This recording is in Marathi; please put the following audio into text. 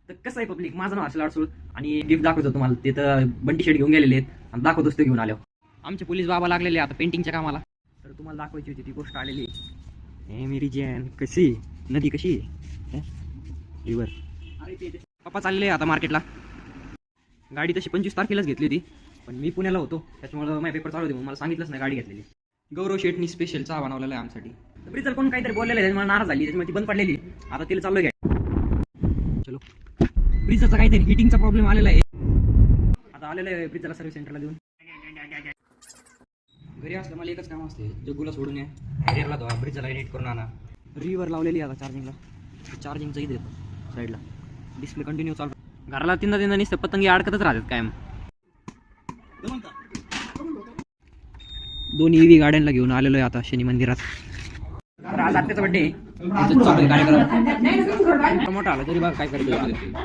तर कसं आहे पब्लिक, माझं नाव हर्षल अडसूळ आणि गिफ्ट दाखवतो तुम्हाला. ते तर बंटी शेड घेऊन गेलेले आहेत आणि दाखवतोच ते घेऊन आलो. आमचे पोलीस बाबा लागलेले आता पेंटिंगच्या कामाला. तर तुम्हाला दाखवायची होती ती गोष्ट आलेली. हे मेरी जॅन, कशी नदी कशी आहे रिवर. पप्पा चाललेले आता मार्केटला. गाडी तशी 25 तारखेलाच घेतली होती, पण मी पुण्याला होतो त्याच्यामुळे माझे पेपर चालू होते, मला सांगितलंच नाही गाडी घेतलेली. गौरव शेटनी स्पेशल चहा बनवलेला आहे आमसाठी. ब्रिजल कोण काहीतरी बोललेलं आहे, मला नाराज झाली त्याच्यामुळे ती बंद पडलेली. आता तिला चाललोय घ्या. चलो, ब्रिजचा काहीतरी हिटिंगचा प्रॉब्लेम आलेला आहे. आता आलेलं आहे ब्रिजला सर्व्हिस सेंटरला देऊन. घरी असलं मला एकच काम असते, जग्गूला सोडून या एरियाला धुवा, ब्रिजला एडिट करून आणा. रिव्हर लावलेली आता चार्जिंगला. चार्जिंगचं इथे येतं साईडला, डिस्प्ले कंटिन्यू चालू. घराला तीनदा नुसतं पतंगी अडकतच राहतात कायम. दोन्ही EV गाड्यांना घेऊन आलेलो आहे आता शनी मंदिरात. आज आत्याचा बड्डे कार्यक्रम मोठा आला तरी बघा काय करतो.